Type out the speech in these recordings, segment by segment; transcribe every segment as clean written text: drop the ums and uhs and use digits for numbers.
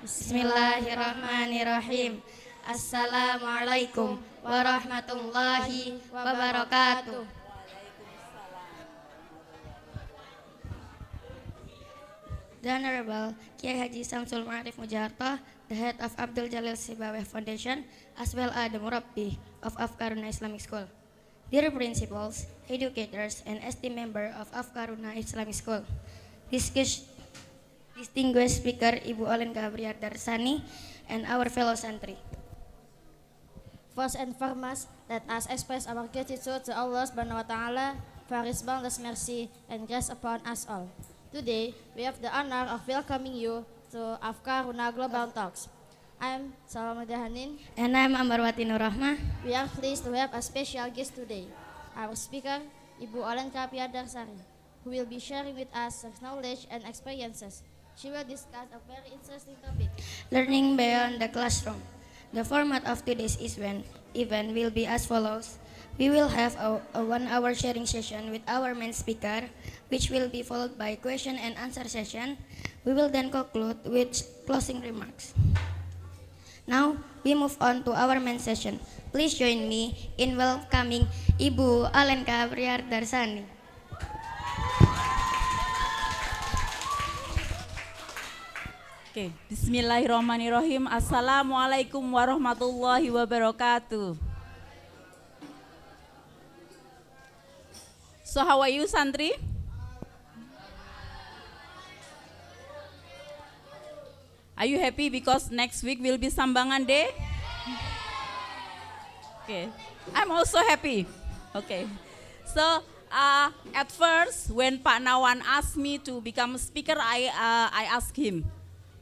Bismillahirrahmanirrahim. Assalamualaikum warahmatullahi wabarakatuh. The Honorable Kiai Haji Samsul Ma'arif Mujaharto, the head of Abdul Jalil Sibaweh Foundation, as well as the Murabbi of Afkaaruna Islamic School. Dear principals, educators, and esteemed member of Afkaaruna Islamic School, distinguished speaker Ibu Olenka Priyadarsani, and our fellow santri. First and foremost, let us express our gratitude to Allah Subhanahu wa Ta'ala for His boundless mercy and grace upon us all. Today, we have the honor of welcoming you to Afkaaruna Global Talks. I'm Salamudin Hanin. And I'm Ambarwati Nurrahmah. We are pleased to have a special guest today, our speaker, Ibu Olenka Priyadarsani, who will be sharing with us her knowledge and experiences. She will discuss a very interesting topic, Learning beyond the classroom. The format of today's event will be as follows. We will have a 1-hour sharing session with our main speaker, which will be followed by question and answer session. We will then conclude with closing remarks. Now, we move on to our main session. Please join me in welcoming Ibu Olenka Priyadarsani. Okay, Bismillahirrahmanirrahim. Assalamualaikum warahmatullahi wabarakatuh. So how are you, Santri? Are you happy because next week will be Sambangan Day? Okay, I'm also happy. Okay, so at first when Pak Nawan asked me to become a speaker, I asked him,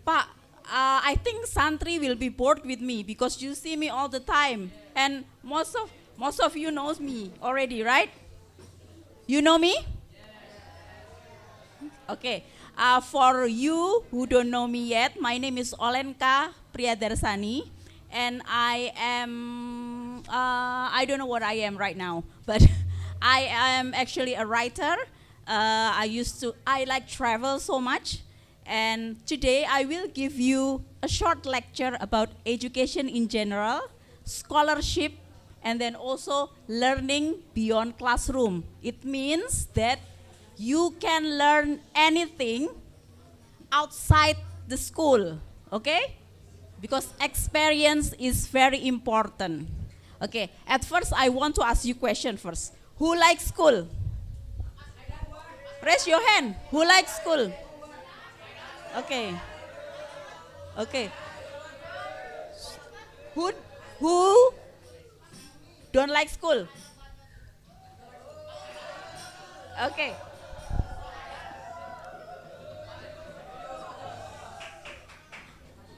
Pak, I think Santri will be bored with me because you see me all the time, and most of you knows me already, right? You know me? Okay. For you who don't know me yet, my name is Olenka Priyadarsani, and I am, I don't know what I am right now, but I am actually a writer. I like travel so much, and today I will give you a short lecture about education in general, scholarship, and then also learning beyond classroom. It means that you can learn anything outside the school, okay? Because experience is very important. Okay, at first I want to ask you a question first. Who likes school? Raise your hand. Who likes school? Okay. Okay. Who don't like school? Okay.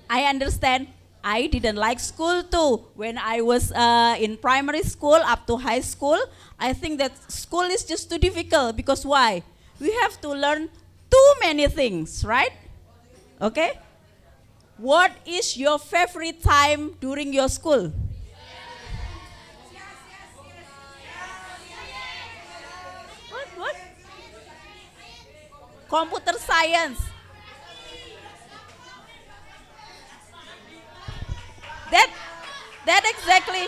I understand. I didn't like school too. When I was in primary school up to high school, I think that school is just too difficult because why? We have to learn too many things, right? Okay? What is your favorite time during your school? What? Computer science. That exactly.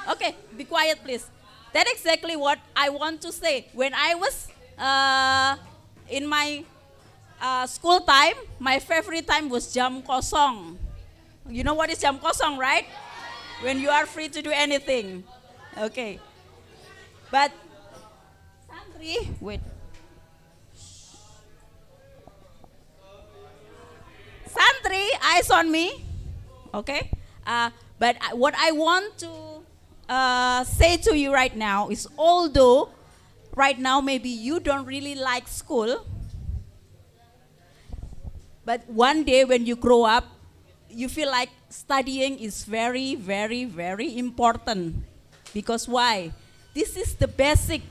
Okay, be quiet please. That exactly what I want to say. When I was in my school time, my favorite time was jam kosong. You know what is jam kosong, right? When you are free to do anything. Okay. But Santri, wait. Santri, eyes on me. Okay. But what I want to say to you right now is, although right now maybe you don't really like school, but one day when you grow up, you feel like studying is very, very, very important. Because why? This is the basic.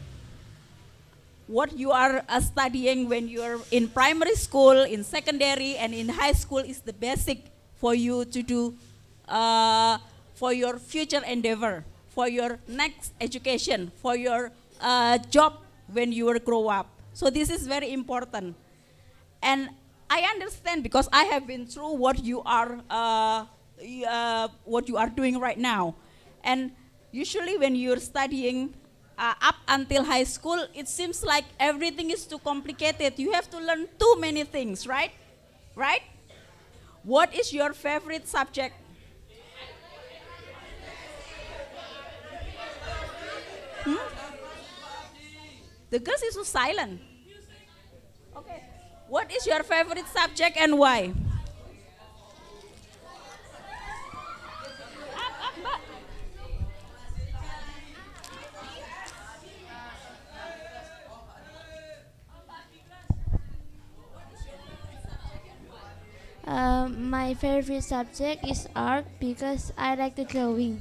What you are studying when you are in primary school, in secondary, and in high school is the basic for you to do for your future endeavor, for your next education, for your job when you will grow up. So this is very important. And I understand because I have been through what you are doing right now. And usually when you're studying up until high school, it seems like everything is too complicated. You have to learn too many things, right? Right? What is your favorite subject? Hmm? The girls is so silent. Okay. What is your favorite subject and why? Up, Mbak. My favorite subject is art because I like the drawing.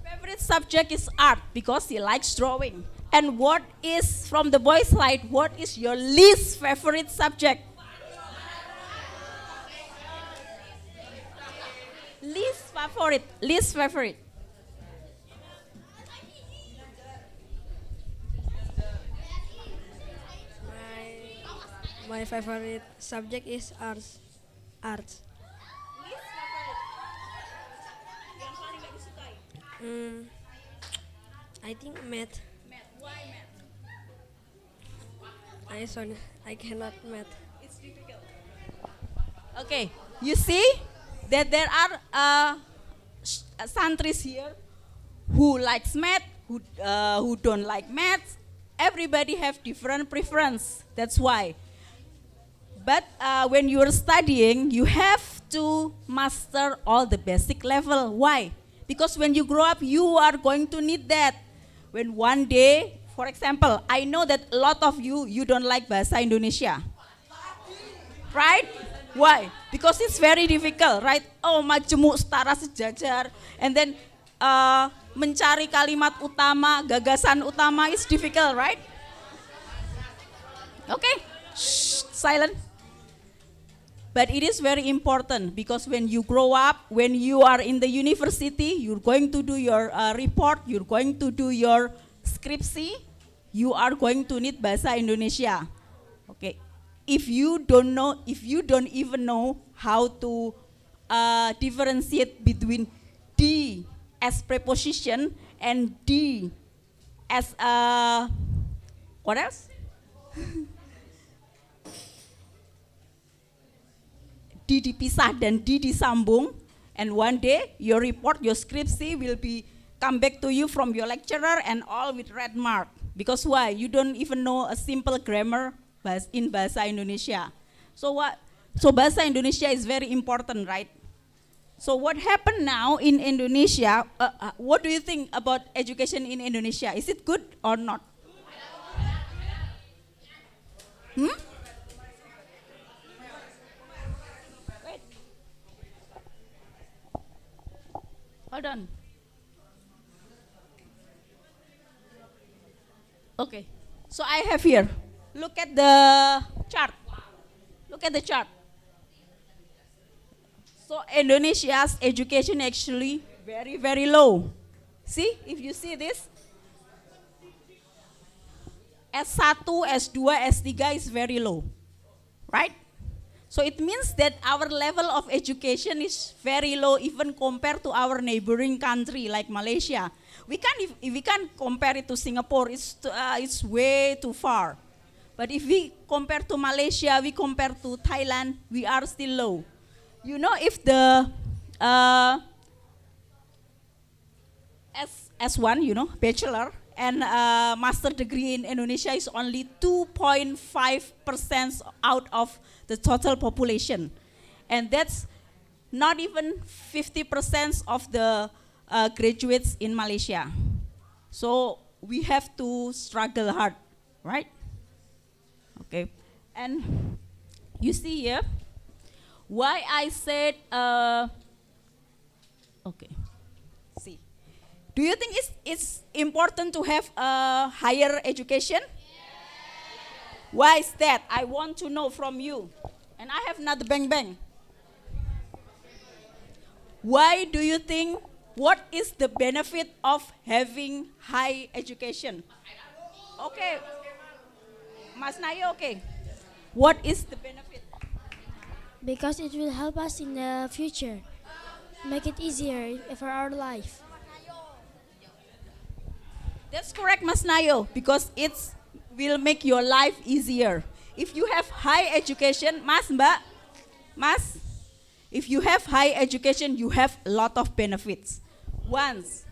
Favorite subject is art because he likes drawing. And what is, from the boys' side, what is your least favorite subject? Least favorite. My favorite subject is arts. Arts. Mm, I think math. Why math? I cannot math. It's difficult. Okay, you see that there are santris here who likes math, who don't like math. Everybody have different preference. That's why. But when you are studying, you have to master all the basic level. Why? Because when you grow up, you are going to need that. When one day, for example, I know that a lot of you don't like bahasa Indonesia. Right? Why? Because it's very difficult, right? Oh, majemuk setara sejajar. And then mencari kalimat utama, gagasan utama is difficult, right? Okay? Shh, silent. But it is very important because when you grow up, when you are in the university, you're going to do your report, you're going to do your skripsi, you are going to need bahasa Indonesia. Okay. If you don't even know how to differentiate between D as preposition and D as what else? D dipisah dan D disambung, and one day your report, your skripsi will be come back to you from your lecturer and all with red mark. Because why? You don't even know a simple grammar in bahasa Indonesia. So what? So bahasa Indonesia is very important, right? So what happened now in Indonesia? What do you think about education in Indonesia? Is it good or not? Hmm? Wait. Hold on. Okay. So I have here. Look at the chart. Look at the chart. So Indonesia's education actually very, very low. See, if you see this, S1, S2, S3 is very low, right? So it means that our level of education is very low even compared to our neighboring country like Malaysia. We can't compare it to Singapore. It's way too far. But if we compare to Malaysia, we compare to Thailand, we are still low. You know, if the S1, you know, bachelor and master degree in Indonesia is only 2.5% out of the total population. And that's not even 50% of the graduates in Malaysia. So we have to struggle hard, right? Okay, and you see here, why I said, okay, see. Do you think it's important to have a higher education? Yeah. Why is that? I want to know from you. And I have another bang. Why do you think, what is the benefit of having high education? Okay. Mas Nayo, okay. What is the benefit? Because it will help us in the future, make it easier for our life. That's correct, Mas Nayo, because it will make your life easier. If you have high education, Mas, Mbak, Mas, if you have high education, you have a lot of benefits. Once,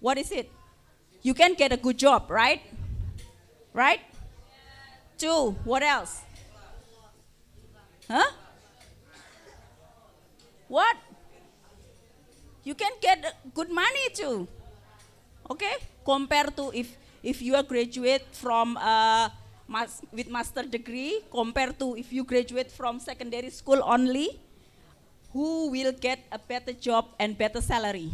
what is it? You can get a good job, right? Right? Two, what else? Huh? What? You can get good money too. Okay? Compared to if you are graduate from with master degree, compared to if you graduate from secondary school only, who will get a better job and better salary?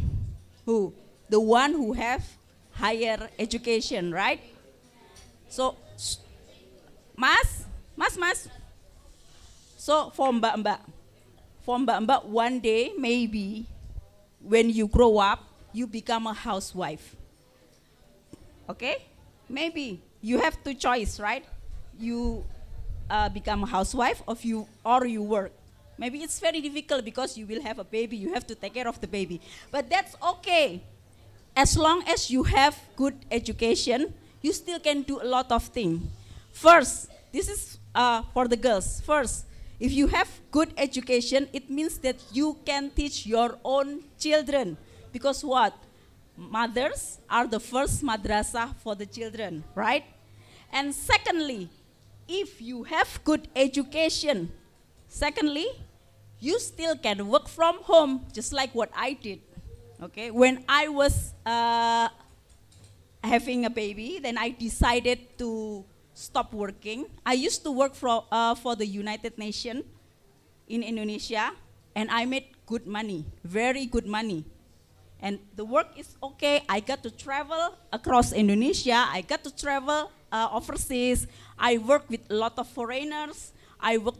Who? The one who have higher education, right? So, Mas. So for Mbak, one day maybe when you grow up, you become a housewife. Okay? Maybe you have two choice, right? You become a housewife or you work. Maybe it's very difficult because you will have a baby, you have to take care of the baby. But that's okay. As long as you have good education, you still can do a lot of things. First, this is for the girls. First, if you have good education, it means that you can teach your own children. Because what? Mothers are the first madrasah for the children, right? And secondly, if you have good education, secondly, you still can work from home, just like what I did. Okay, when I was having a baby, then I decided to stop working. I used to work for the United Nations in Indonesia, and I made good money, very good money. And the work is okay. I got to travel across Indonesia. I got to travel overseas. I work with a lot of foreigners. I work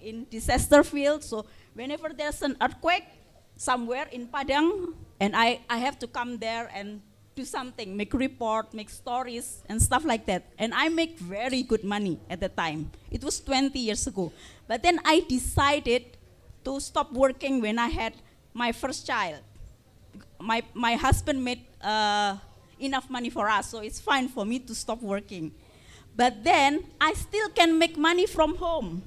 in disaster field. So whenever there's an earthquake somewhere in Padang, and I have to come there and do something, make report, make stories, and stuff like that. And I make very good money at the time. It was 20 years ago. But then I decided to stop working when I had my first child. My husband made enough money for us, so it's fine for me to stop working. But then I still can make money from home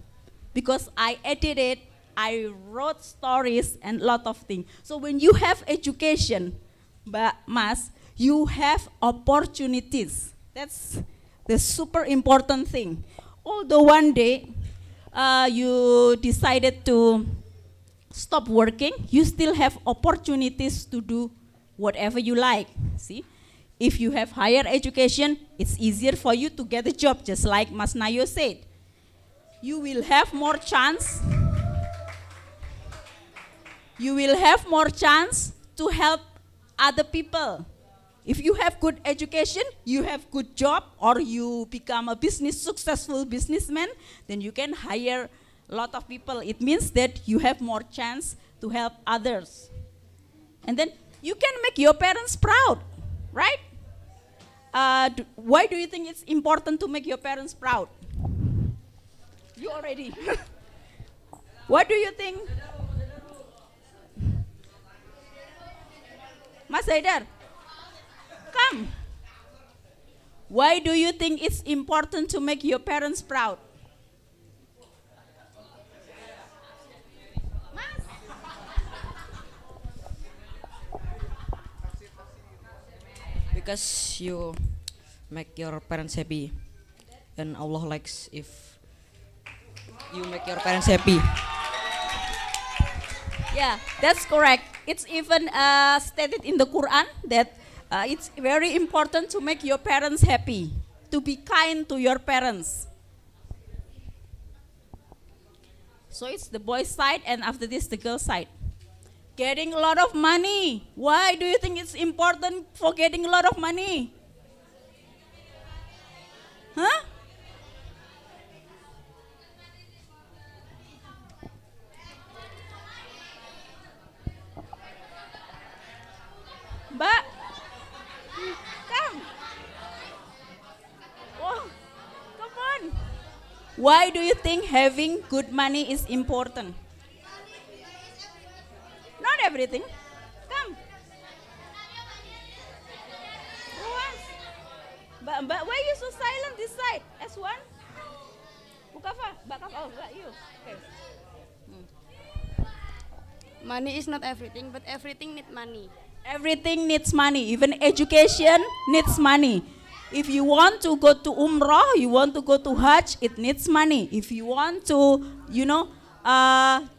because I edited, I wrote stories and a lot of things. So when you have education, Mas, you have opportunities. That's the super important thing. Although one day you decided to stop working, you still have opportunities to do whatever you like. See? If you have higher education, it's easier for you to get a job, just like Mas Nayo said. You will have more chance. You will have more chance to help other people. If you have good education, you have good job, or you become a successful businessman, then you can hire a lot of people. It means that you have more chance to help others. And then you can make your parents proud, right? Why do you think it's important to make your parents proud? You already. What do you think? Mas Haidar, come. Why do you think it's important to make your parents proud? Because you make your parents happy, and Allah likes if you make your parents happy. Yeah, that's correct. It's even stated in the Quran that it's very important to make your parents happy, to be kind to your parents. So it's the boys' side, and after this, the girls' side. Getting a lot of money. Why do you think it's important for getting a lot of money? Huh? Mbak, come. Oh, come on. Why do you think having good money is important? Not everything. Come. Who wants? But why you so silent this side? S1? Bukafa? Bakafa? Oh, you. Okay. Money is not everything, but everything need money. Everything needs money. Even education needs money. If you want to go to Umrah, you want to go to Hajj, it needs money. If you want to,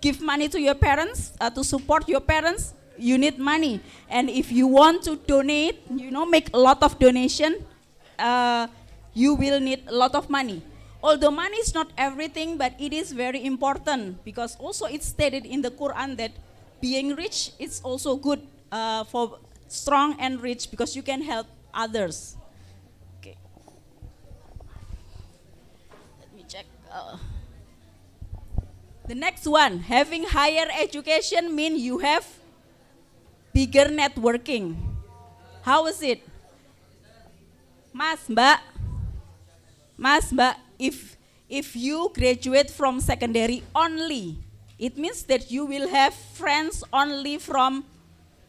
give money to your parents, to support your parents, you need money. And if you want to donate, make a lot of donation, you will need a lot of money. Although money is not everything, but it is very important because also it's stated in the Quran that being rich is also good for strong and rich because you can help others. Okay. Let me check. The next one, having higher education means you have bigger networking. How is it? Mas, Mbak, if you graduate from secondary only, it means that you will have friends only from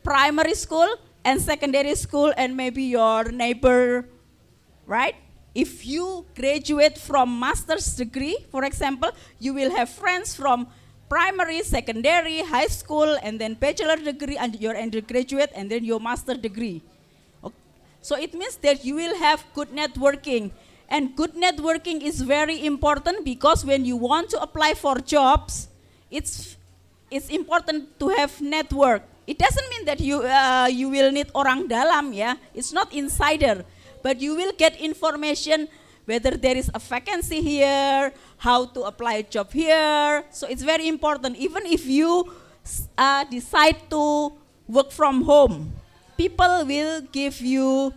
primary school and secondary school and maybe your neighbor, right? If you graduate from master's degree, for example, you will have friends from primary, secondary, high school, and then bachelor degree, and your undergraduate, and then your master degree. Okay. So it means that you will have good networking. And good networking is very important because when you want to apply for jobs, it's important to have network. It doesn't mean that you will need orang dalam, yeah. It's not insider, but you will get information whether there is a vacancy here, how to apply a job here. So it's very important. Even if you decide to work from home, people will give you,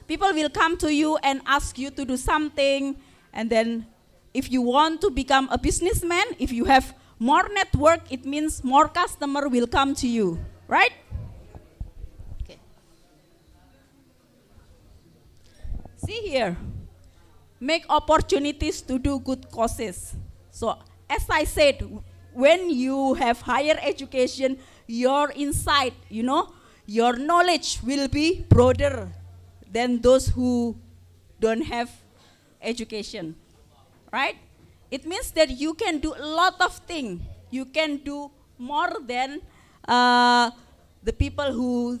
people will come to you and ask you to do something. And then if you want to become a businessman, if you have more network, it means more customer will come to you, right? Okay. See here, make opportunities to do good causes. So as I said, when you have higher education, your insight, your knowledge will be broader than those who don't have education, right? It means that you can do a lot of things. You can do more than the people who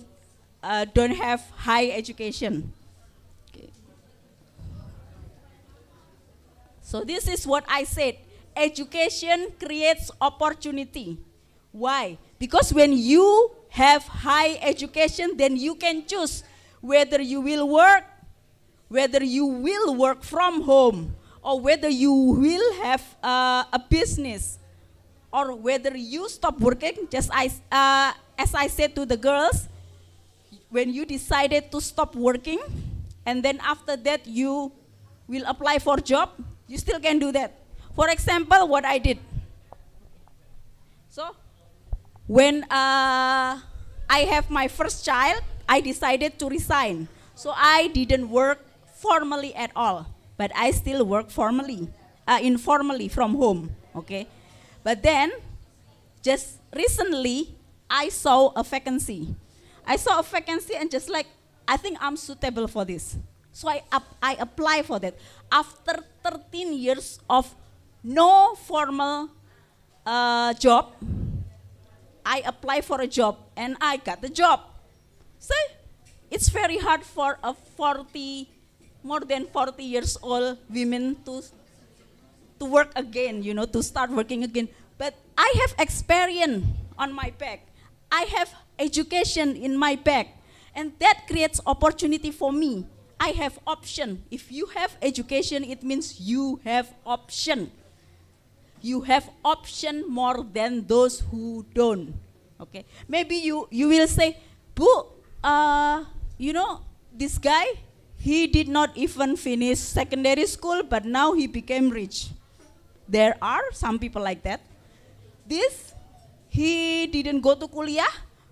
don't have high education. Okay. So this is what I said. Education creates opportunity. Why? Because when you have high education, then you can choose whether you will work from home, or whether you will have a business, or whether you stop working. Just as I said to the girls, when you decided to stop working, and then after that you will apply for job, you still can do that. For example, what I did. So, when I have my first child, I decided to resign. So I didn't work formally at all, but I still work informally from home, okay? But then, just recently, I saw a vacancy. And just like, I think I'm suitable for this. So I apply for that. After 13 years of no formal job, I apply for a job and I got the job. So it's very hard for a more than 40 years old women to work again, to start working again. But I have experience on my back. I have education in my back. And that creates opportunity for me. I have option. If you have education, it means you have option. You have option more than those who don't. Okay. Maybe you will say, Bu, this guy, he did not even finish secondary school, but now he became rich. There are some people like that. He didn't go to kuliah,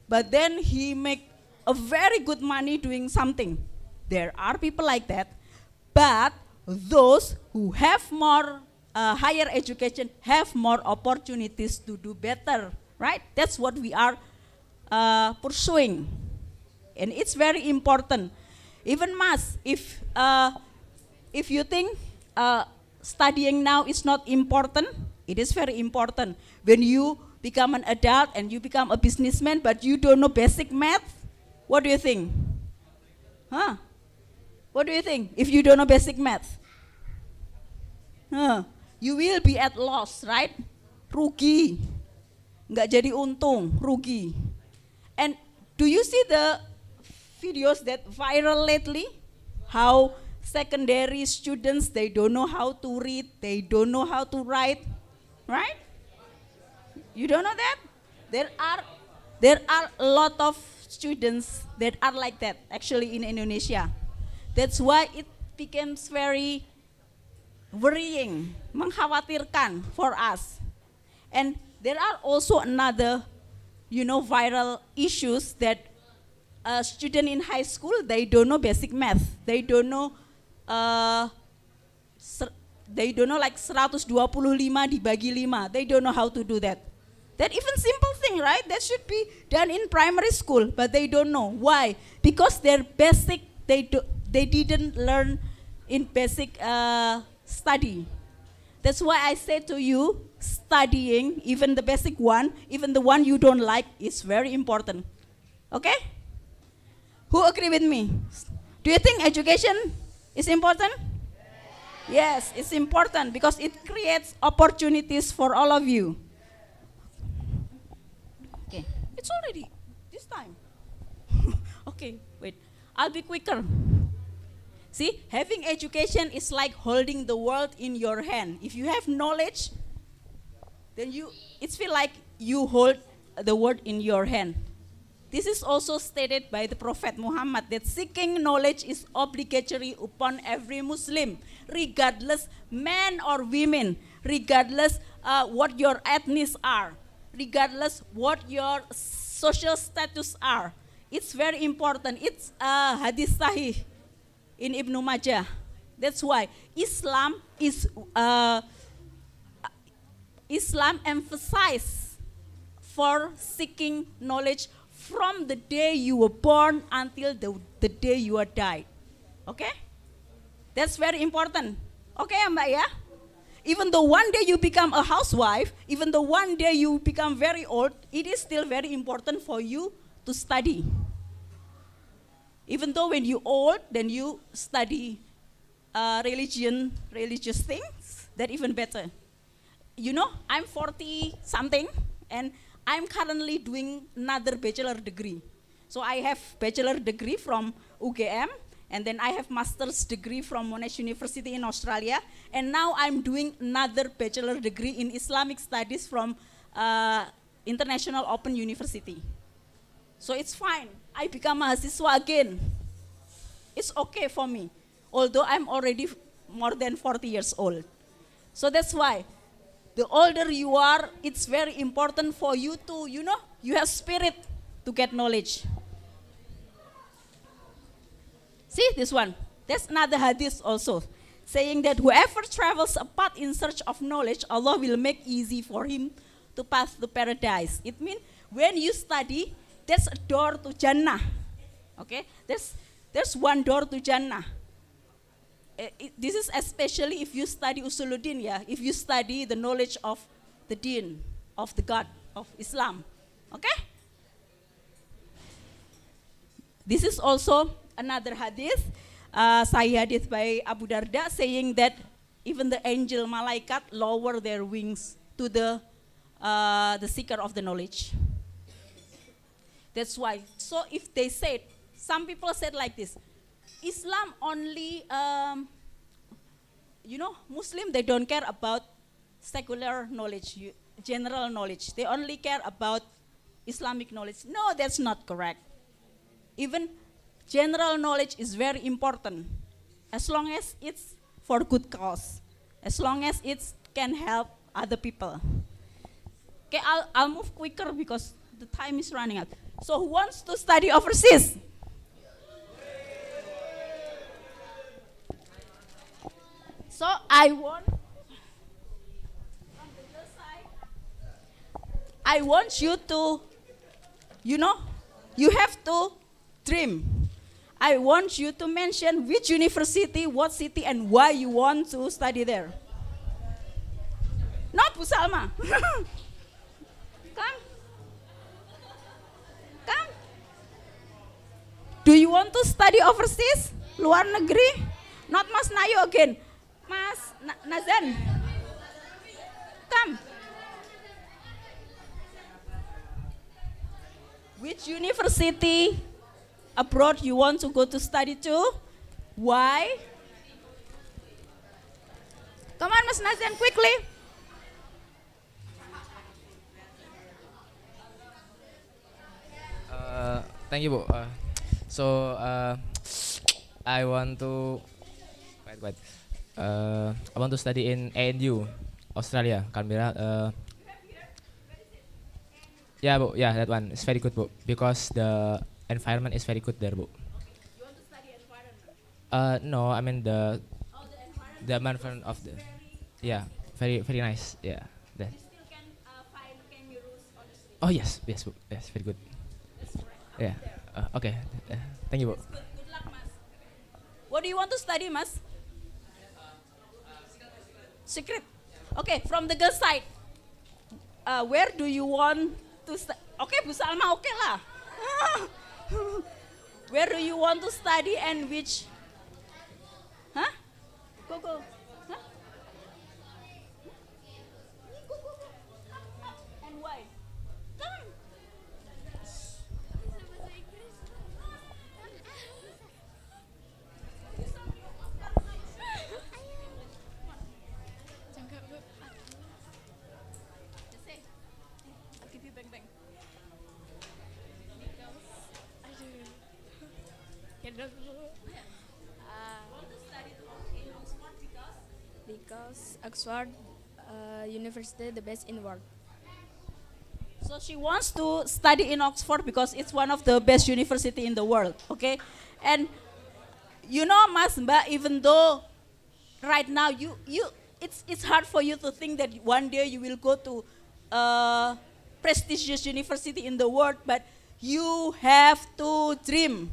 but then he make a very good money doing something. There are people like that. But those who have more higher education have more opportunities to do better, right? That's what we are pursuing. And it's very important. Even mas, if you think studying now is not important, it is very important. When you become an adult and you become a businessman, but you don't know basic math, what do you think? Huh? What do you think if you don't know basic math? Huh? You will be at loss, right? Rugi. Nggak jadi untung, rugi. And do you see the videos that viral lately? How secondary students, they don't know how to read, they don't know how to write, right? You don't know that? There are a lot of students that are like that actually in Indonesia. That's why it becomes very worrying, mengkhawatirkan for us. And there are also another, viral issues that a student in high school, they don't know basic math. They don't know like 125 dibagi 5. They don't know how to do that. That even simple thing, right? That should be done in primary school, but they don't know. Why? Because their basic, they didn't learn in basic study. That's why I say to you, studying, even the basic one, even the one you don't like, is very important. Okay? Who agree with me? Do you think education is important? Yes, it's important because it creates opportunities for all of you. Okay, it's already this time. Okay, wait, I'll be quicker. See, having education is like holding the world in your hand. If you have knowledge, then it feels like you hold the world in your hand. This is also stated by the Prophet Muhammad that seeking knowledge is obligatory upon every Muslim, regardless men or women, regardless what your ethnies are, regardless what your social status are. It's very important. It's hadis sahih in Ibnu Majah. That's why Islam emphasizes for seeking knowledge from the day you were born until the day you are died. Okay? That's very important. Okay, Mbak ya? Even though one day you become a housewife, even though one day you become very old, it is still very important for you to study. Even though when you old, then you study religious things, that even better. I'm 40 something, and I'm currently doing another bachelor degree. So I have bachelor degree from UGM, and then I have master's degree from Monash University in Australia, and now I'm doing another bachelor degree in Islamic Studies from International Open University. So it's fine. I become a mahasiswa again. It's okay for me, although I'm already more than 40 years old. So that's why the older you are, it's very important for you to, you have spirit to get knowledge. See this one. That's another hadith also, saying that whoever travels apart in search of knowledge, Allah will make easy for him to pass to paradise. It means when you study, there's a door to Jannah. Okay? There's one door to Jannah. This is especially if you study Usuluddin, if you study the knowledge of the deen, of the God, of Islam. Okay? This is also another hadith, Sahih hadith by Abu Darda, saying that even the angel malaikat lower their wings to the seeker of the knowledge. That's why. So if they said, some people said like this, Islam only, Muslim, they don't care about secular knowledge, general knowledge. They only care about Islamic knowledge. No, that's not correct. Even general knowledge is very important, as long as it's for good cause, as long as it can help other people. Okay, I'll move quicker because the time is running out. So who wants to study overseas? So I want, from the girl side, I want you to, you have to dream. I want you to mention which university, what city, and why you want to study there. Not Bu Salma. Come. Come. Do you want to study overseas? Luar negeri? Not Mas Nayo again. Mas Nazan. Come. Which university abroad you want to go to study to? Why? Come on, Mas Nazan, quickly. Thank you, Bu. So I want to wait. I want to study in ANU, Australia, Canberra. Yeah, Bu. Yeah, that one is very good, Bu. Because the environment is very good there, Bu. You want to study environment? No, I mean the environment. the environment of the very nice. Yeah. That. You still can find kangaroos on the street. Oh yes, Bu. Yes, very good. Yeah. Okay. Thank you, Bu. Good luck, Mas. What do you want to study, Mas? Secret. Okay, from the girl side. Where do you want to study? Okay, Bu Salma, okay lah. Where do you want to study and which? Huh? Go. Huh? Go. Up. And why? Come. I'll give you bang. Because Oxford University the best in the world. So she wants to study in Oxford because it's one of the best university in the world, okay? And you know, Mas Mbak, even though right now it's hard for you to think that one day you will go to a prestigious university in the world, but you have to dream.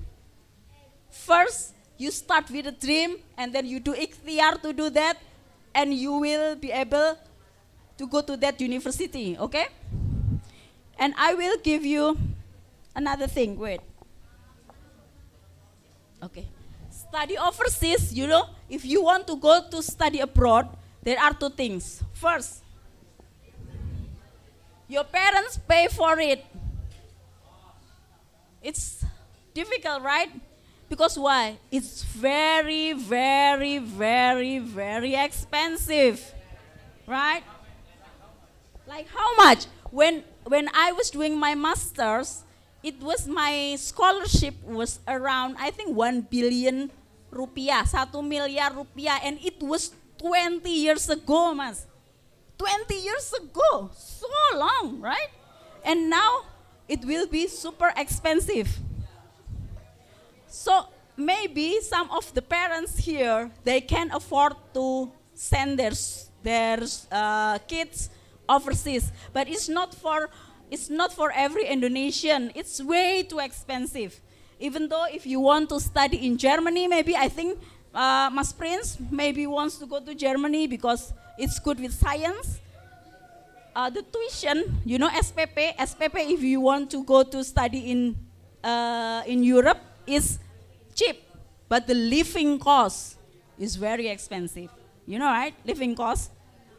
First, you start with a dream, and then you do ikhtiar to do that, and you will be able to go to that university, okay? And I will give you another thing, wait. Okay. Study overseas, if you want to go to study abroad, there are two things. First, your parents pay for it. It's difficult, right? Because why? It's very, very, very, very expensive, right? Like how much? When I was doing my master's, my scholarship was around, I think 1 billion rupiah, 1 miliar rupiah, and it was 20 years ago, Mas. 20 years ago, so long, right? And now it will be super expensive. So maybe some of the parents here, they can afford to send their kids overseas, but it's not for every Indonesian. It's way too expensive. Even though if you want to study in Germany, maybe I think Mas Prince maybe wants to go to Germany because it's good with science. The tuition, SPP if you want to go to study in Europe is cheap, but the living cost is very expensive. You know, right? Living cost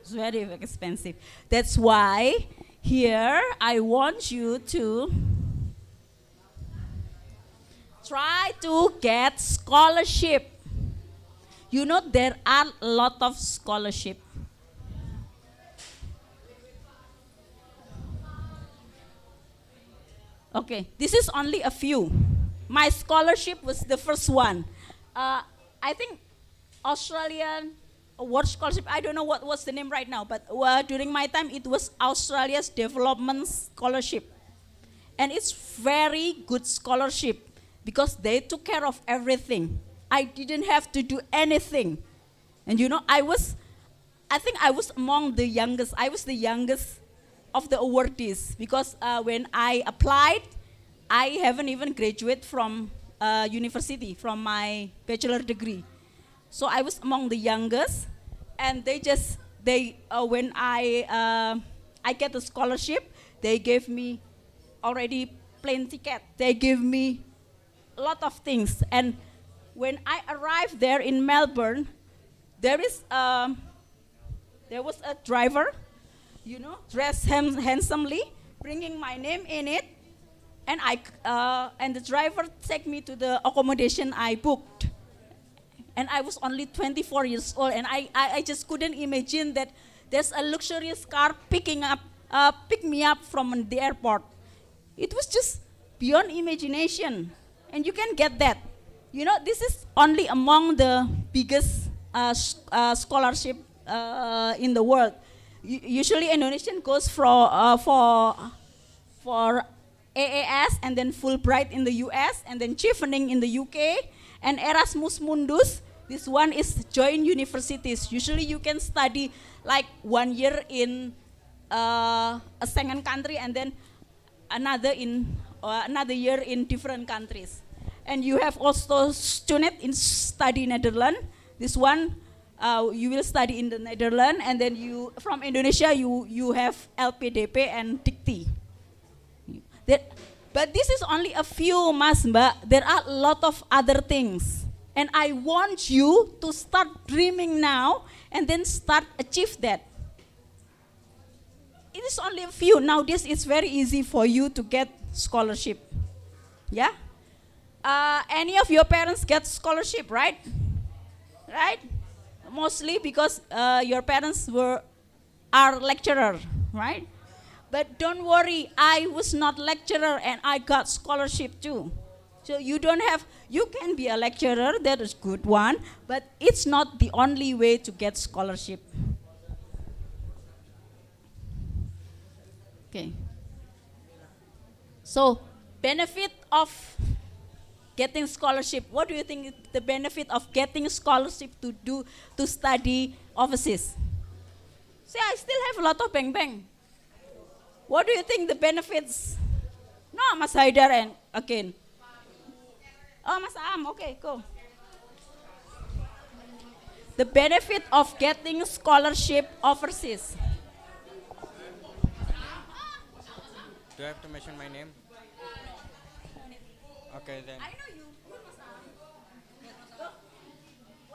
is very expensive. That's why here I want you to try to get scholarship. There are a lot of scholarship. Okay, this is only a few. My scholarship was the first one. I think Australian award scholarship, I don't know what's the name right now, but during my time it was Australia's Development Scholarship. And it's very good scholarship because they took care of everything. I didn't have to do anything. And you know, I think I was among the youngest. I was the youngest of the awardees because when I applied, I haven't even graduated from university, from my bachelor degree. So I was among the youngest, and when I get the scholarship, they gave me already plane ticket. They gave me a lot of things. And when I arrived there in Melbourne, there was a driver, you know, dressed handsomely, bringing my name in it, and the driver took me to the accommodation I booked. And I was only 24 years old, and I just couldn't imagine that there's a luxurious car pick me up from the airport. It was just beyond imagination, and you can get that. You know, this is only among the biggest scholarship in the world. Usually, Indonesian goes for AAS, and then Fulbright in the US, and then Chevening in the UK, and Erasmus Mundus. This one is joint universities. Usually, you can study like 1 year in a Schengen country, and then another year in different countries. And you have also student in study Netherlands. This one you will study in the Netherlands, and then you from Indonesia you have LPDP and Dikti. But this is only a few, Mas Mbak. There are a lot of other things, and I want you to start dreaming now and then start achieve that. It is only a few. Nowadays, it's very easy for you to get scholarship. Yeah? Any of your parents get scholarship, right? Right? Mostly because your parents are lecturer, right? But don't worry, I was not lecturer and I got scholarship too. So you can be a lecturer, that is good one, but it's not the only way to get scholarship. Okay. So, benefit of getting scholarship. What do you think is the benefit of getting scholarship to study overseas? See, I still have a lot of bang. What do you think the benefits? No, Mas Haidar and again. Oh, Mas Am, okay, go. The benefit of getting scholarship overseas. Do I have to mention my name? Okay then. I know you. What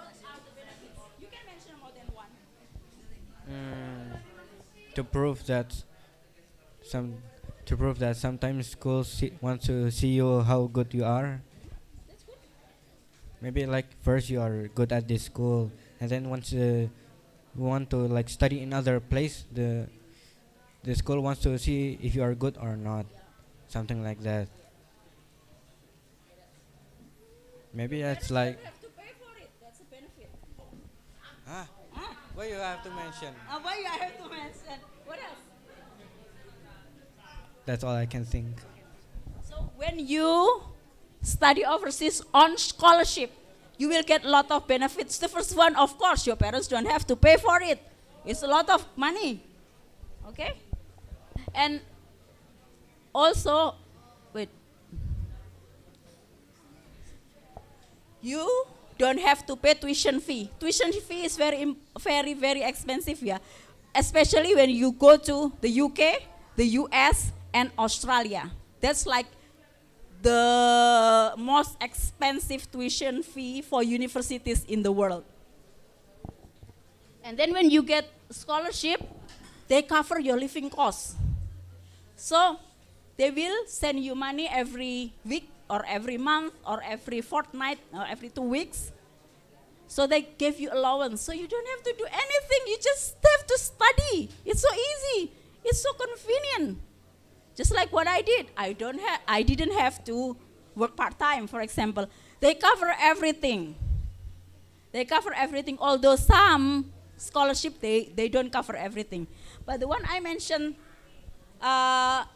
are the benefits? You can mention more than one. To prove that sometimes schools want to see you how good you are. Maybe like first you are good at this school, and then once you want to like study in other place, the school wants to see if you are good or not, something like that. Maybe that's like. You have to pay for it. That's a benefit. Why you have to mention? Why you have to mention? What else? That's all I can think. So when you study overseas on scholarship, you will get a lot of benefits. The first one, of course, your parents don't have to pay for it. It's a lot of money. Okay? And also, you don't have to pay tuition fee. Tuition fee is very expensive, yeah. Especially when you go to the UK, the US, and Australia. That's like the most expensive tuition fee for universities in the world. And then when you get scholarship, they cover your living costs. So they will send you money every week or every month or every fortnight or every 2 weeks. So they give you allowance. So you don't have to do anything. You just have to study. It's so easy. It's so convenient. Just like what I did. I didn't have to work part-time, for example. They cover everything. They cover everything, although some scholarship, they don't cover everything. But the one I mentioned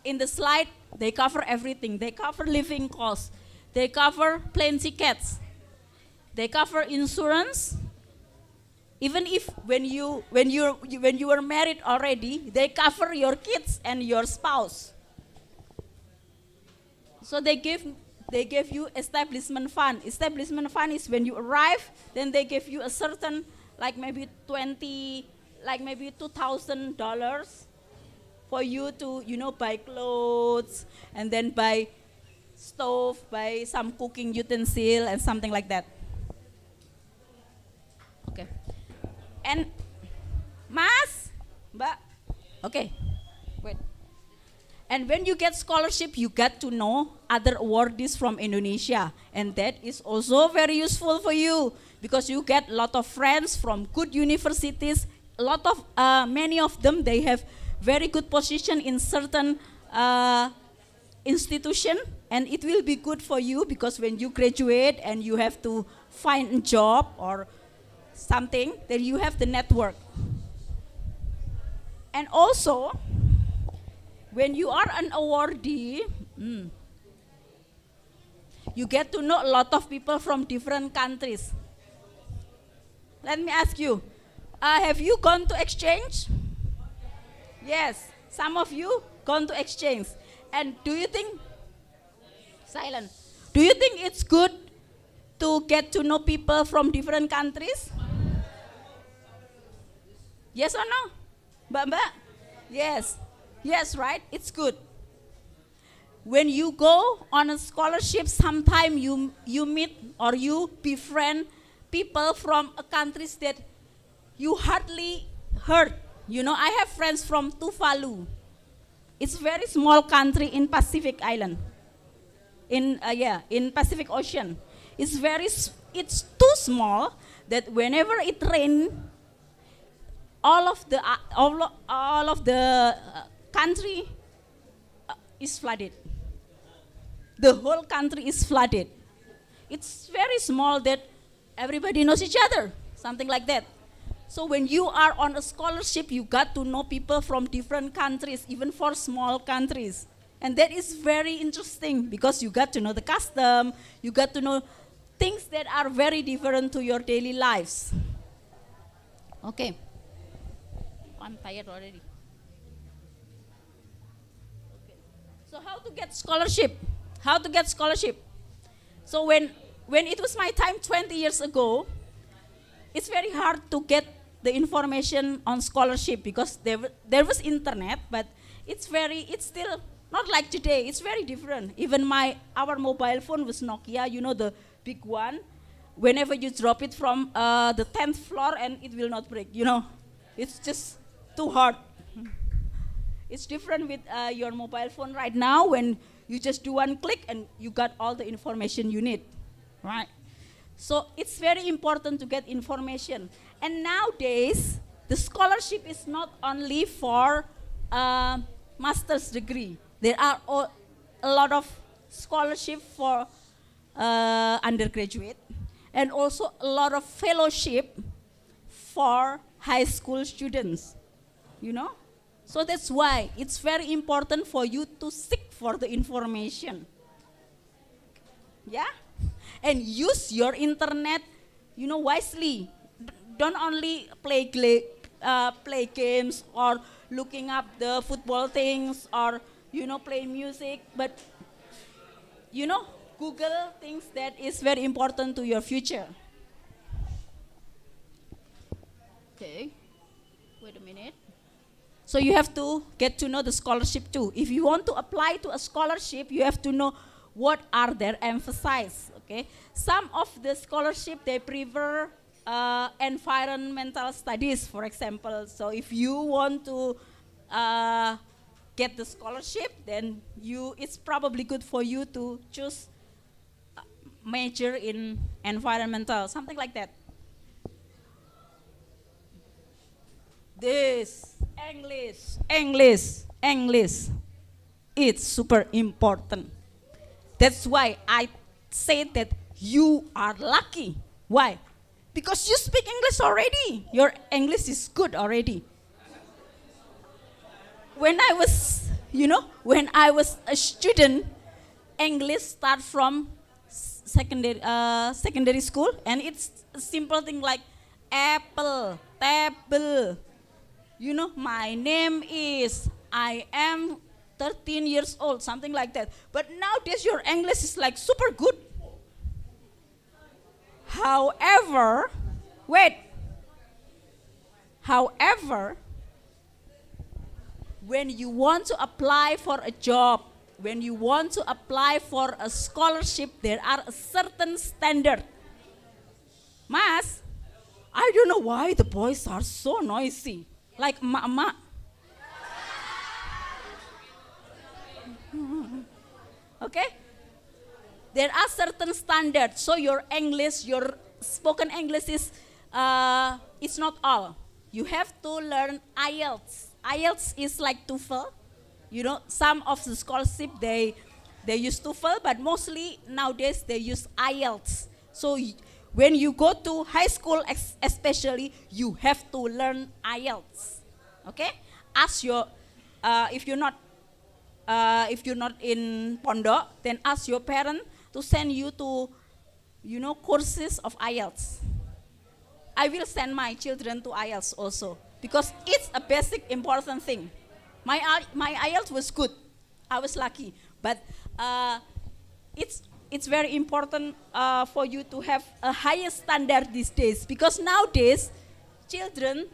in the slide, they cover everything. They cover living costs. They cover plane tickets. They cover insurance. Even if when you were married already, they cover your kids and your spouse. So they gave you establishment fund. Establishment fund is when you arrive, then they give you a certain, like maybe $2,000 for you to buy clothes and then buy stove, buy some cooking utensil and something like that. Okay. And Mas, Mbak, okay, wait. And when you get scholarship, you get to know other awardees from Indonesia, and that is also very useful for you because you get a lot of friends from good universities. Many of them, they have very good position in certain institution, and it will be good for you because when you graduate and you have to find a job or something, then you have the network. And also, when you are an awardee, you get to know a lot of people from different countries. Let me ask you, have you gone to exchange? Yes, some of you gone to exchange. And do you think, silent, do you think it's good to get to know people from different countries? Yes or no? Mbak? Yes. Yes, right? It's good. When you go on a scholarship, sometime you meet or you befriend people from countries that you hardly heard. I have friends from Tuvalu. It's a very small country in Pacific Island. In Pacific Ocean. It's too small that whenever it rains, all of the country is flooded. The whole country is flooded. It's very small that everybody knows each other, something like that. So when you are on a scholarship, you got to know people from different countries, even for small countries. And that is very interesting because you got to know the custom, you got to know things that are very different to your daily lives. Okay. I'm tired already. Okay. So how to get scholarship? How to get scholarship? So when it was my time 20 years ago, it's very hard to get the information on scholarship because there was internet, but it's still not like today. It's very different. Even our mobile phone was Nokia, the big one. Whenever you drop it from the 10th floor and it will not break, It's just too hard. It's different with your mobile phone right now when you just do one click and you got all the information you need, right? So it's very important to get information. And nowadays, the scholarship is not only for master's degree. There are a lot of scholarship for undergraduate and also a lot of fellowship for high school students, So that's why it's very important for you to seek for the information. Yeah? And use your internet, wisely. Don't only play games or looking up the football things or, play music, but, Google things that is very important to your future. Okay, wait a minute. So you have to get to know the scholarship too. If you want to apply to a scholarship, you have to know what are their emphasis, okay? Some of the scholarship, they prefer environmental studies, for example. So if you want to get the scholarship, then it's probably good for you to choose major in environmental, something like that. This English, it's super important. That's why I say that you are lucky. Why? Because you speak English already. Your English is good already. When I was a student, English start from secondary school, and it's a simple thing like apple, table. You know, my name is, I am 13 years old, something like that. But nowadays your English is like super good. However, wait. However, when you want to apply for a job, when you want to apply for a scholarship, there are a certain standard. Mas, I don't know why the boys are so noisy, like emak-emak. Okay? There are certain standards, so your English, your spoken English is, it's not all. You have to learn IELTS. IELTS is like TOEFL. You know, some of the scholarship, they use TOEFL, but mostly nowadays they use IELTS. So when you go to high school especially, you have to learn IELTS. Okay? Ask your, if you're not in Pondok, then ask your parent to send you to, you know, courses of IELTS. I will send my children to IELTS also because it's a basic important thing. My IELTS was good. I was lucky, but it's very important for you to have a higher standard these days because nowadays children,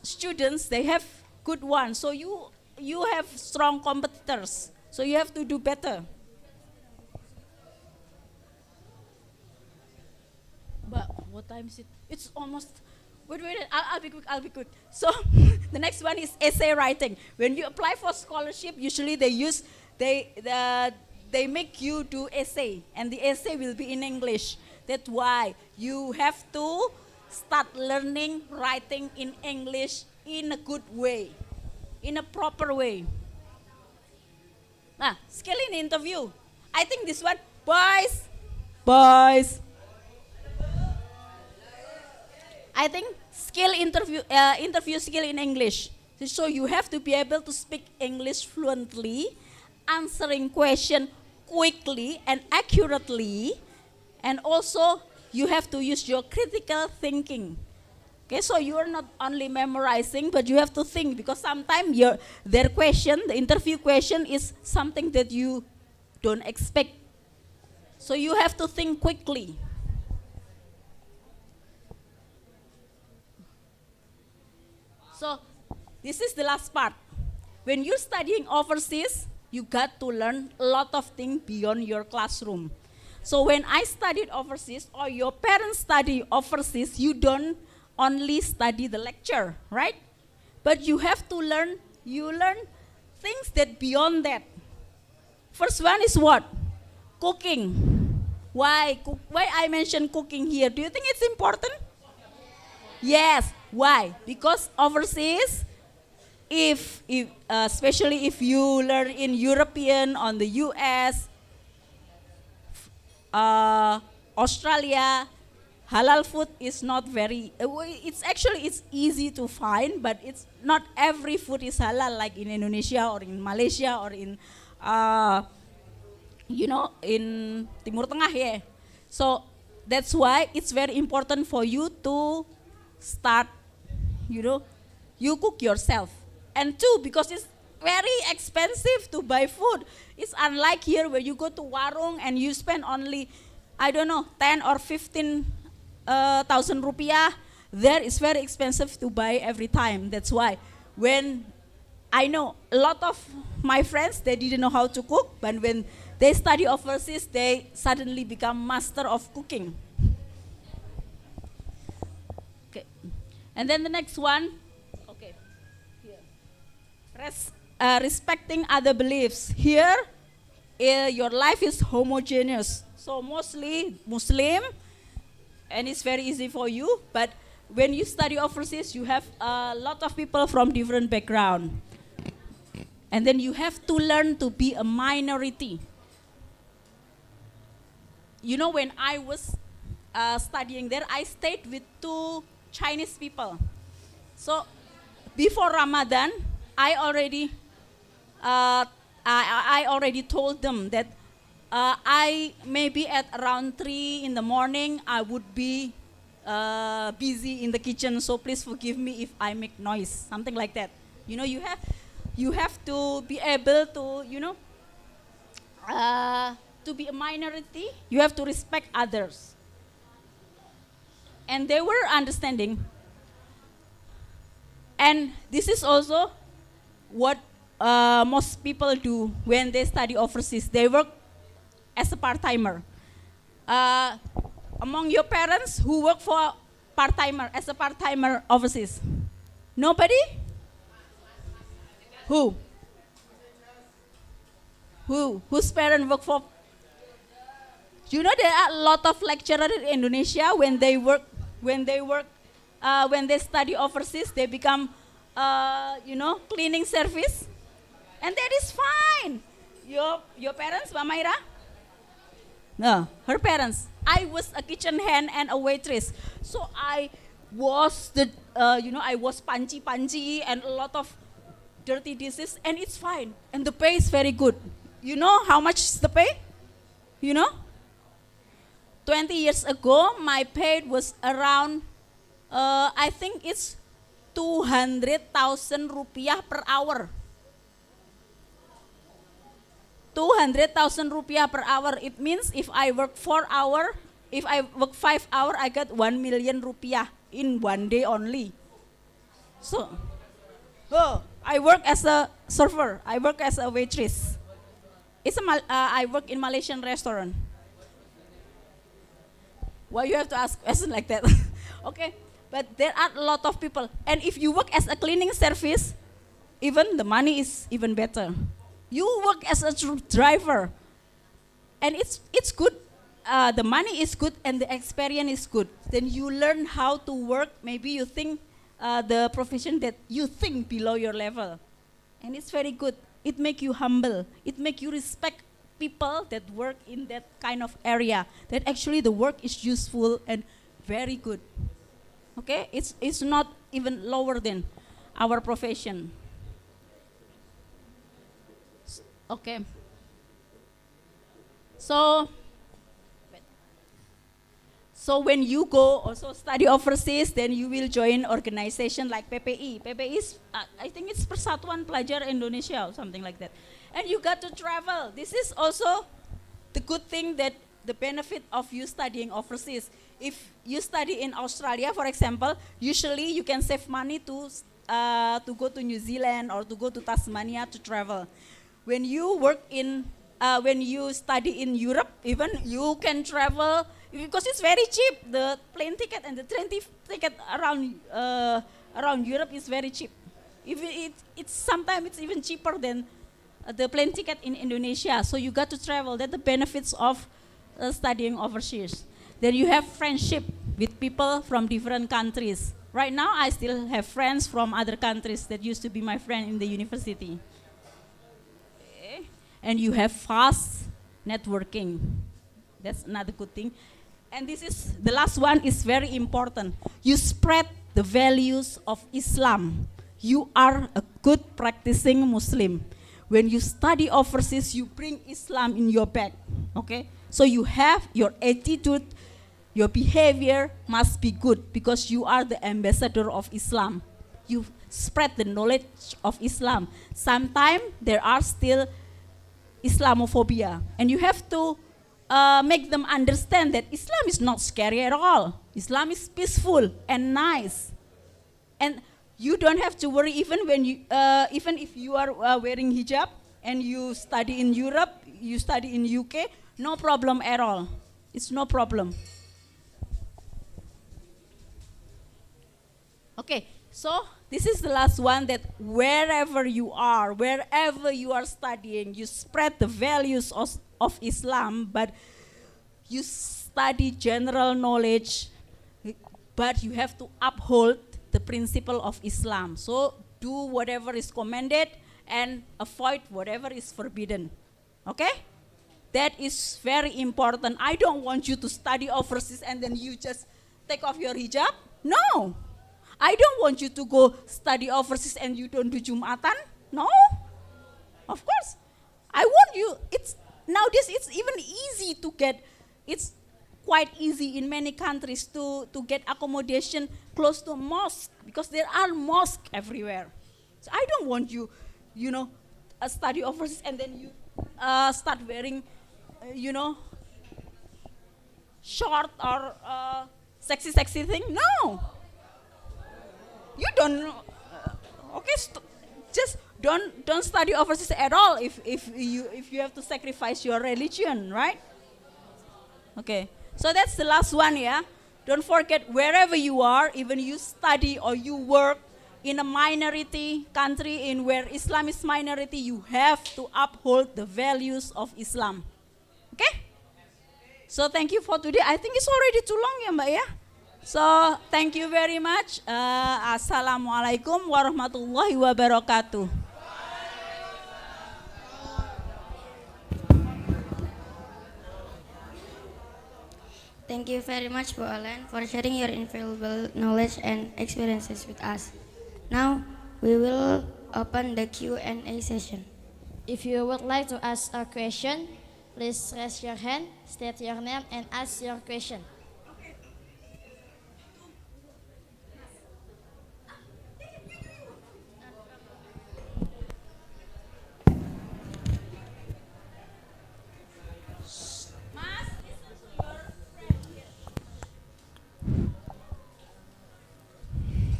students, they have good ones. So you have strong competitors. So you have to do better. But what time is it? It's almost. Wait, I'll be quick. So the next one is essay writing. When you apply for scholarship, usually they make you do essay, and the essay will be in English. That's why you have to start learning writing in English in a good way, in a proper way. Skill in interview. I think this one, boys. I think interview skill in English. So you have to be able to speak English fluently, answering question quickly and accurately, and also you have to use your critical thinking. Okay, so you are not only memorizing, but you have to think because sometimes their question, the interview question, is something that you don't expect. So you have to think quickly. So this is the last part. When you're studying overseas, you got to learn a lot of things beyond your classroom. So when I studied overseas, or your parents study overseas, you don't only study the lecture, right? But you have to learn things that beyond that. First one is what? Cooking. Why I mention cooking here? Do you think it's important? Yes. Why? Because overseas, especially if you learn in European, on the US, Australia, halal food is not very, it's easy to find, but it's not every food is halal like in Indonesia or in Malaysia or in, in Timur Tengah, yeah. So that's why it's very important for you to start, you cook yourself. And two, because it's very expensive to buy food. It's unlike here where you go to warung and you spend only, 10 or 15 thousand rupiah. There it's very expensive to buy every time. That's why when I know a lot of my friends, they didn't know how to cook, but when they study overseas, they suddenly become master of cooking. Okay, and then the next one, okay, here. Respecting other beliefs. Here, your life is homogeneous, so mostly Muslim, and it's very easy for you. But when you study overseas, you have a lot of people from different background, and then you have to learn to be a minority. When I was studying there, I stayed with 2 Chinese people. So before Ramadan, I already told them that I maybe at around 3 in the morning I would be busy in the kitchen, so please forgive me if I make noise, something like that. You know, you have to be able to, to be a minority, you have to respect others. And they were understanding. And this is also what most people do when they study overseas. They work as a part-timer. Among your parents, who work for part-timer, as a part-timer overseas? Nobody? Who? Whose parents work for? You know, there are a lot of lecturers in Indonesia when they study overseas, they become, cleaning service, and that is fine. Your parents, Mbak Maira? No, her parents. I was a kitchen hand and a waitress, so I was I was panci and a lot of dirty dishes, and it's fine, and the pay is very good. You know how much is the pay? 20 years ago, my pay was around, I think it's 200,000 rupiah per hour. 200,000 rupiah per hour. It means if I work 4 hours, if I work 5 hours, I get 1 million rupiah in one day only. So, I work as a server. I work as a waitress. I work in Malaysian restaurant. Why you have to ask questions like that? Okay, but there are a lot of people. And if you work as a cleaning service, even the money is even better. You work as a driver, and it's good. The money is good and the experience is good. Then you learn how to work. Maybe you think the profession that you think below your level, and it's very good. It make you humble. It make you respect people that work in that kind of area. That actually the work is useful and very good. Okay, it's not even lower than our profession. Okay. So when you go also study overseas, then you will join organization like PPI. PPI is, I think it's Persatuan Pelajar Indonesia or something like that. And you got to travel. This is also the good thing, that the benefit of you studying overseas. If you study in Australia, for example, usually you can save money to go to New Zealand or to go to Tasmania to travel. When you when you study in Europe, even you can travel because it's very cheap. The plane ticket and the train ticket around Europe is very cheap. It's sometimes it's even cheaper than the plane ticket in Indonesia. So you got to travel. That's the benefits of studying overseas. Then you have friendship with people from different countries. Right now, I still have friends from other countries that used to be my friend in the university. And you have fast networking. That's another good thing. And this is, the last one is very important. You spread the values of Islam. You are a good practicing Muslim. When you study overseas, you bring Islam in your bag, okay? So you have your attitude, your behavior must be good because you are the ambassador of Islam. You spread the knowledge of Islam. Sometimes there are still Islamophobia, and you have to make them understand that Islam is not scary at all. Islam is peaceful and nice, and you don't have to worry even when you, even if you are wearing hijab and you study in Europe, you study in UK, no problem at all. It's no problem. Okay, so this is the last one, that wherever you are studying, you spread the values of Islam, but you study general knowledge, but you have to uphold the principle of Islam. So do whatever is commanded and avoid whatever is forbidden. Okay? That is very important. I don't want you to study overseas and then you just take off your hijab. No. I don't want you to go study overseas and you don't do Jumatan. No. Of course. I want you, nowadays it's even easy to get, quite easy in many countries to get accommodation close to a mosque, because there are mosques everywhere. So I don't want you, study overseas and then you start wearing, short or sexy thing. No, you don't. Okay, just don't study overseas at all if you have to sacrifice your religion, right? Okay, so that's the last one, yeah. Don't forget, wherever you are, even you study or you work in a minority country in where Islam is minority, you have to uphold the values of Islam. Okay? So thank you for today. I think it's already too long, ya Mbak ya. So thank you very much. Assalamualaikum warahmatullahi wabarakatuh. Thank you very much, Bu Olen, for sharing your invaluable knowledge and experiences with us. Now, we will open the Q&A session. If you would like to ask a question, please raise your hand, state your name, and ask your question.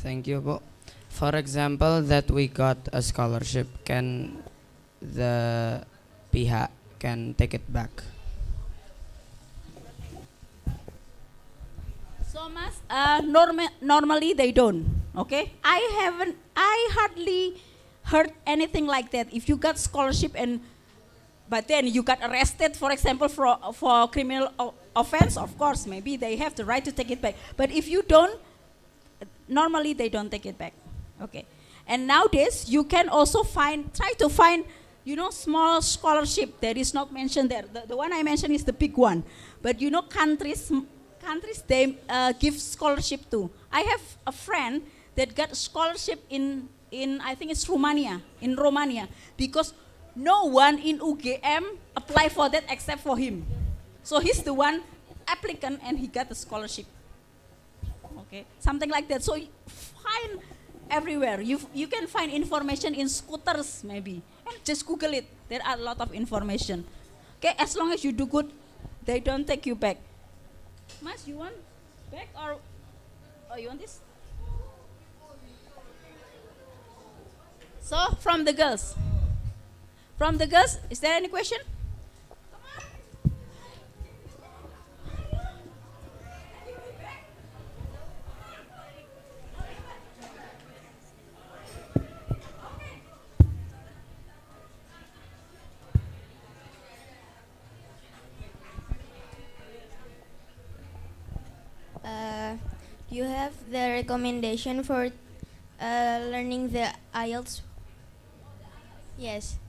Thank you, Bu. For example, that we got a scholarship, can the pihak can take it back? So Mas, normally they don't. Okay, I hardly heard anything like that. If you got scholarship but then you got arrested, for example, for criminal offense, of course, maybe they have the right to take it back. But if you don't, normally they don't take it back. Okay, and nowadays you can also try to find, small scholarship that is not mentioned there. The one I mentioned is the big one, but countries they give scholarship too. I have a friend that got scholarship in I think it's Romania, because no one in UGM applied for that except for him. So he's the one applicant and he got the scholarship. Okay, something like that. So find everywhere. You can find information in scooters maybe, and just Google it. There are a lot of information. Okay, as long as you do good, they don't take you back. Mas, you want back or you want this? So from the girls, is there any question? You have the recommendation for learning the IELTS? Yes.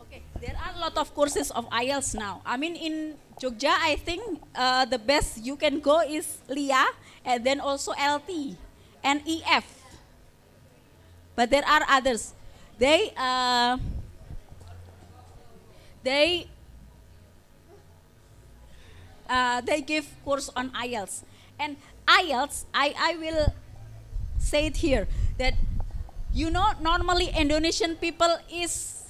Okay, there are a lot of courses of IELTS now. I mean, in Jogja, I think the best you can go is LIA, and then also LT and EF. But there are others. They give course on IELTS. And IELTS, I will say it here, that normally Indonesian people is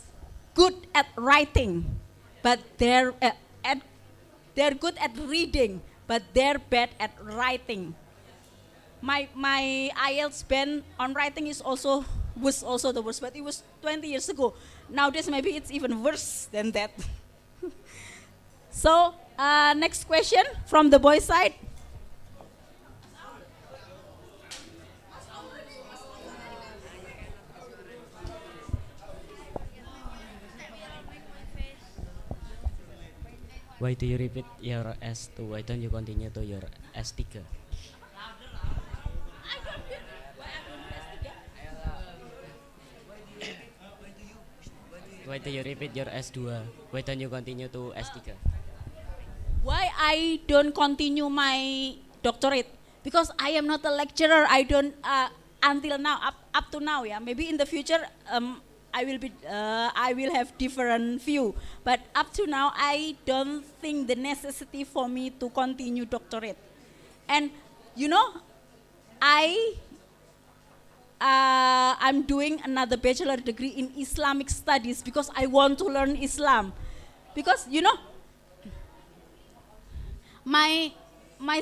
good at writing, but they're good at reading, but they're bad at writing. My IELTS band on writing was also the worst, but it was 20 years ago. Nowadays maybe it's even worse than that. So next question from the boy side. Why do you repeat your S2? Why don't you continue to your S3? Why do you repeat your S2? Why don't you continue to S3? Why I don't continue my doctorate? Because I am not a lecturer. I don't until now, up to now, yeah. Maybe in the future I will have different view. But up to now, I don't think the necessity for me to continue doctorate. And you know, I'm doing another bachelor degree in Islamic studies because I want to learn Islam. Because you know, my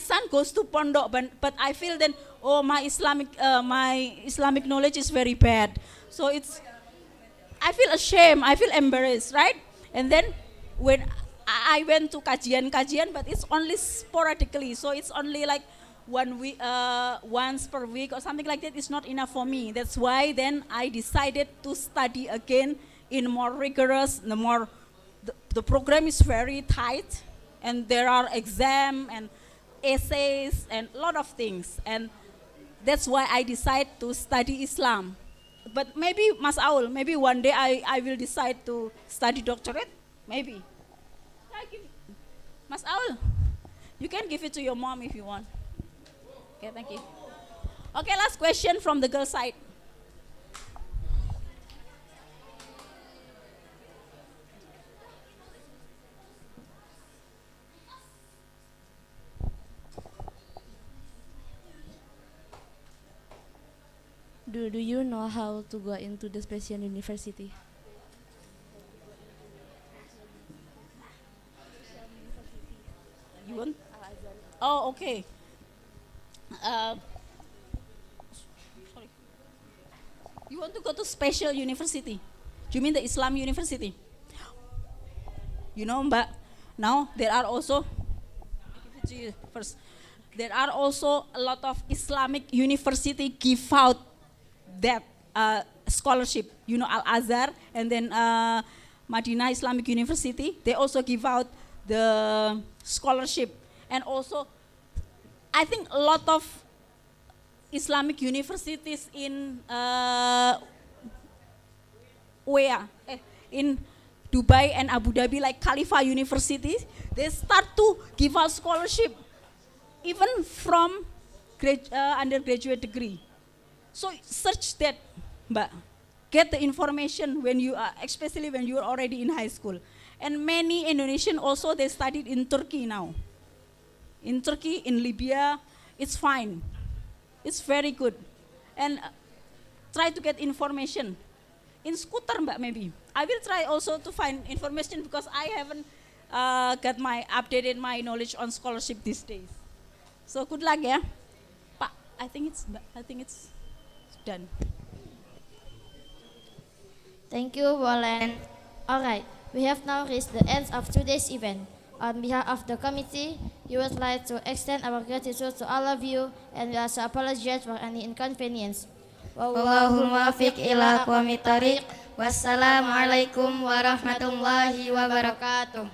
son goes to Pondok, but I feel then, oh, my Islamic knowledge is very bad. So I feel ashamed, I feel embarrassed, right? And then when I went to kajian, but it's only sporadically, so it's only like 1 week, once per week or something like that. It's not enough for me. That's why then I decided to study again in more rigorous, the program is very tight, and there are exam and essays and a lot of things, and that's why I decide to study Islam. But maybe Mas Aul, maybe one day I will decide to study doctorate, maybe. Mas Aul, you can give it to your mom if you want. Okay, thank you. Okay, last question from the girl side. Do you know how to go into the special university? You want? Oh, okay. Sorry. You want to go to special university? Do you mean the Islam university? You know, Mbak, now there are also, I give it to you first. There are also a lot of Islamic university give out that scholarship. You know, Al-Azhar and then Madinah Islamic University, they also give out the scholarship. And also, I think a lot of Islamic universities in in Dubai and Abu Dhabi, like Khalifa University, they start to give out scholarship even from undergraduate degree. So search that, Mbak. Get the information when you are, especially when you are already in high school. And many Indonesian also, they studied in Turkey now. In Turkey, in Libya, it's fine. It's very good. And try to get information. In Scooter, Mbak, maybe. I will try also to find information because I haven't updated my knowledge on scholarship these days. So good luck, ya. Pak, I think it's done. Thank you, Bolen. All right, we have now reached the end of today's event. On behalf of the committee, we would like to extend our gratitude to all of you, and we also apologize for any inconvenience. Wallahul muwaffiq ila aqwamit thariq. Wassalamualaikum warahmatullahi wabarakatuh.